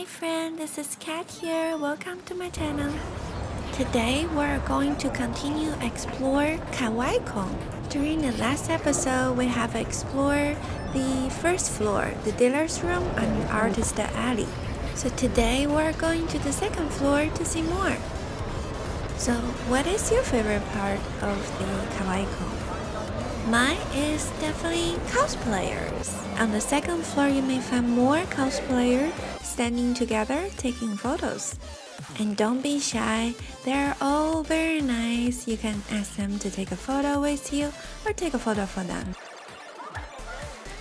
friend, this is Kat here. Welcome to my channel. Today we're going to continue explore Kawaii Kon. During the last episode, we have explored the first floor, the dealer's room and artist alley. So today we're going to the second floor to see more. So what is your favorite part of the Kawaii Kon? Mine is definitely cosplayers. On the second floor, you may find more cosplayers standing together taking photos. And don't be shy, they're all very nice. You can ask them to take a photo with you or take a photo for them.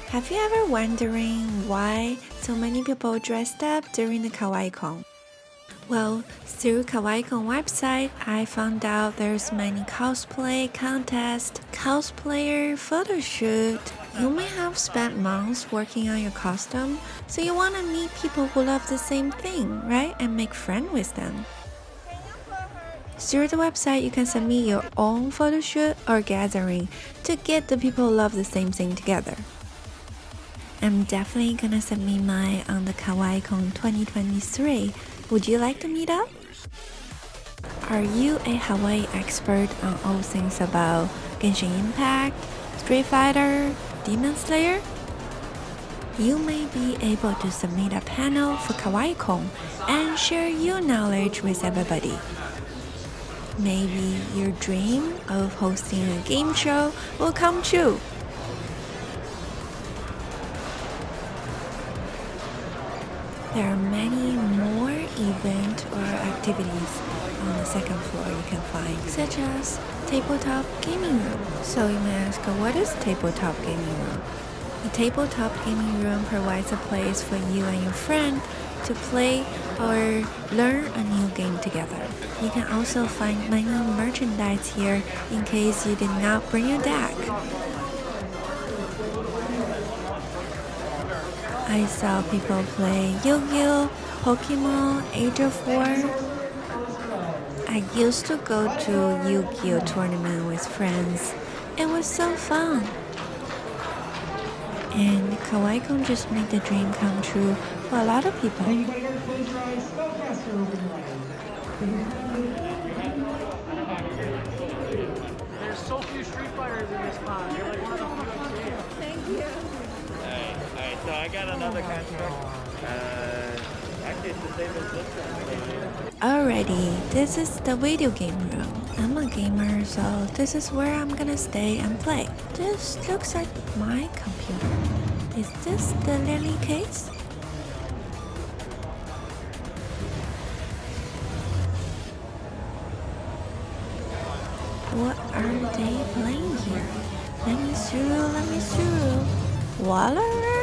Have you ever wondering why so many people dressed up during the Kawaii Kon? Well, through Kawaii Kon website, I found out there's many cosplay contest, cosplayer photo shoot. You may have spent months working on your costume, so you want to meet people who love the same thing, right? And make friends with them. Through the website, you can submit your own photo shoot or gathering to get the people who love the same thing together. I'm definitely gonna submit mine on the Kawaii Kon 2023. Would you like to meet up? Are you a Hawaii expert on all things about Genshin Impact, Street Fighter, Demon Slayer? You may be able to submit a panel for Kawaii Kon and share your knowledge with everybody. Maybe your dream of hosting a game show will come true. There are many more events or activities on the second floor you can find, such as tabletop gaming room. So you may ask, what is tabletop gaming room? A tabletop gaming room provides a place for you and your friend to play or learn a new game together. You can also find many merchandise here in case you did not bring your deck. I saw people play Yu-Gi-Oh, Pokemon, Age of War. I used to go to Yu-Gi-Oh tournament with friends. It was so fun. And Kawaii Kon just made the dream come true for a lot of people. There's so few Street Fighters in this pod. You're like one of the few. Thank you. Alright, so I got another contract. Actually, it's the same as this one. Alrighty, this is the video game room. I'm a gamer, so this is where I'm gonna stay and play. This looks like my computer. Is this the Lily case? What are they playing here? Let me through. Valorant?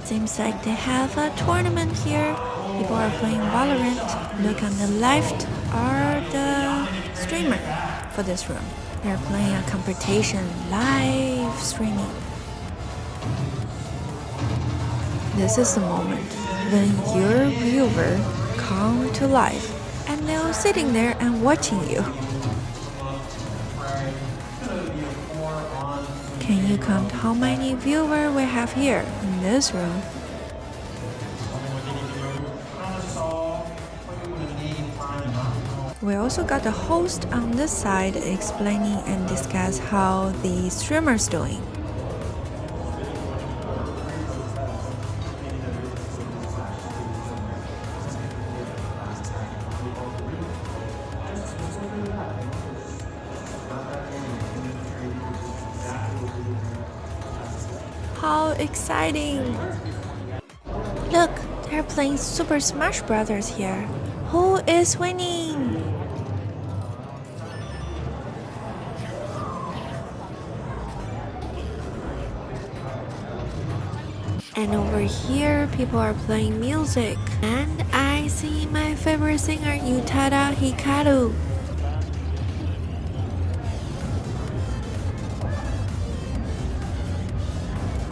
Seems like they have a tournament here. People are playing Valorant. Look on the left are the streamer for this room. They're playing a competition, live streaming. This is the moment when your viewer come to life and they're sitting there and watching you. Can you count how many viewers we have here in this room? We also got the host on this side explaining and discuss how the streamer's doing. How exciting! Look, they're playing Super Smash Brothers here. Who is winning? And over here, people are playing music. And I see my favorite singer, Utada Hikaru.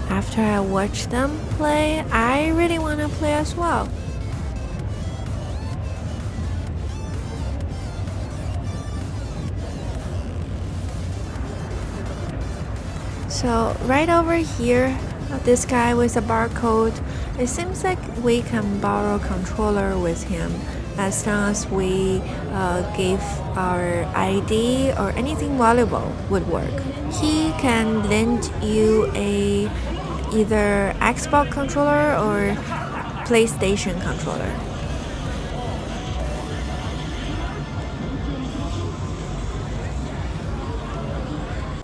After I watch them play, I really want to play as well. So right over here, this guy with a barcode. It seems like we can borrow controller with him as long as we give our ID or anything valuable would work. He can lend you a either Xbox controller or PlayStation controller.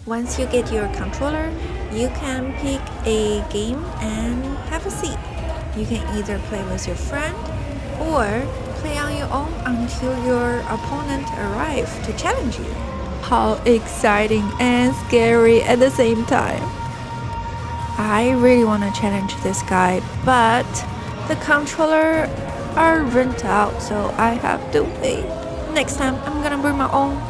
Once you get your controller, you can pick a game and have a seat. You can either play with your friend or play on your own until your opponent arrives to challenge you. How exciting and scary at the same time. I really want to challenge this guy, but the controller are rent out, so I have to wait. Next time, I'm gonna bring my own.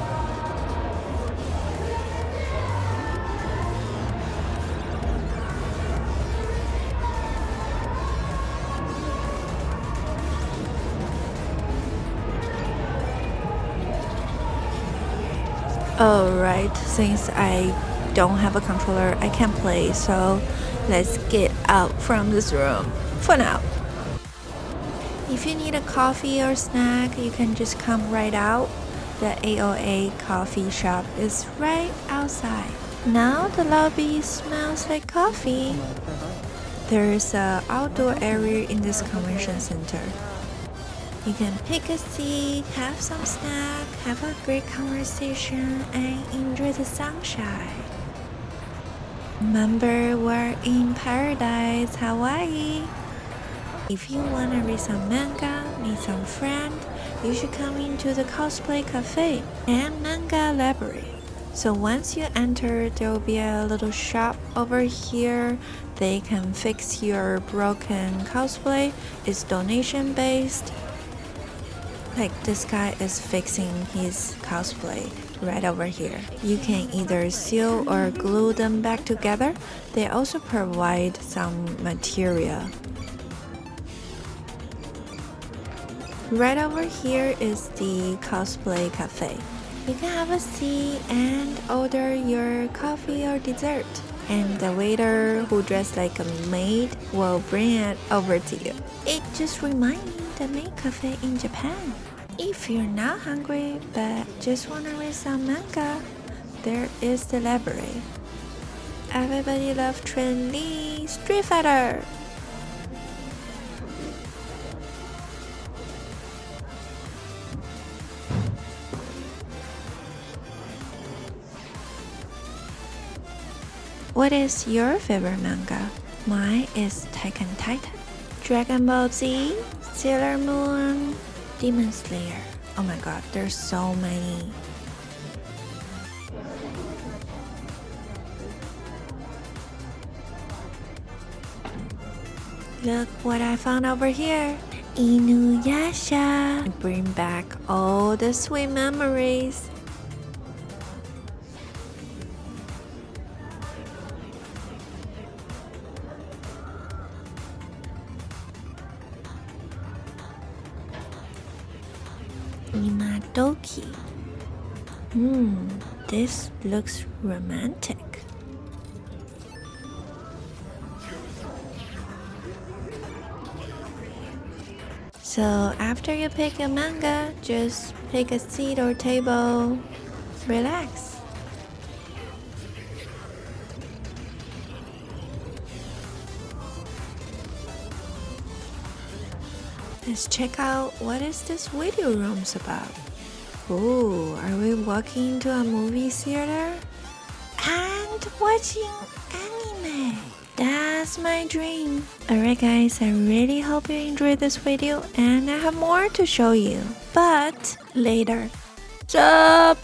Alright, since I don't have a controller, I can't play, so let's get out from this room for now. If you need a coffee or snack, you can just come right out. The AOA coffee shop is right outside. Now the lobby smells like coffee. There's an outdoor area in this convention center. You can pick a seat, have some snack, have a great conversation, and enjoy the sunshine. Remember, we're in Paradise, Hawaii. If you want to read some manga, meet some friends, you should come into the Cosplay Cafe and Manga Library. So once you enter, there will be a little shop over here. They can fix your broken cosplay. It's donation based. Like this guy is fixing his cosplay right over here. You can either seal or glue them back together. They also provide some material. Right over here is the Cosplay Cafe. You can have a seat and order your coffee or dessert. And the waiter who dressed like a maid will bring it over to you. It just reminds me the maid cafe in Japan. If you're not hungry but just want to read some manga, there is the library. Everybody loves Chun-Li, Street Fighter. What is your favorite manga? Mine is Attack on Titan, Dragon Ball Z, Sailor Moon, Demon Slayer. Oh my god, there's so many. Look what I found over here. Inuyasha. Bring back all the sweet memories. Imadoki. This looks romantic. So after you pick a manga, just pick a seat or table, relax. Let's check out what is this video rooms about. Oh, are we walking into a movie theater? And watching anime. That's my dream. Alright guys, I really hope you enjoyed this video and I have more to show you. But later. Sup?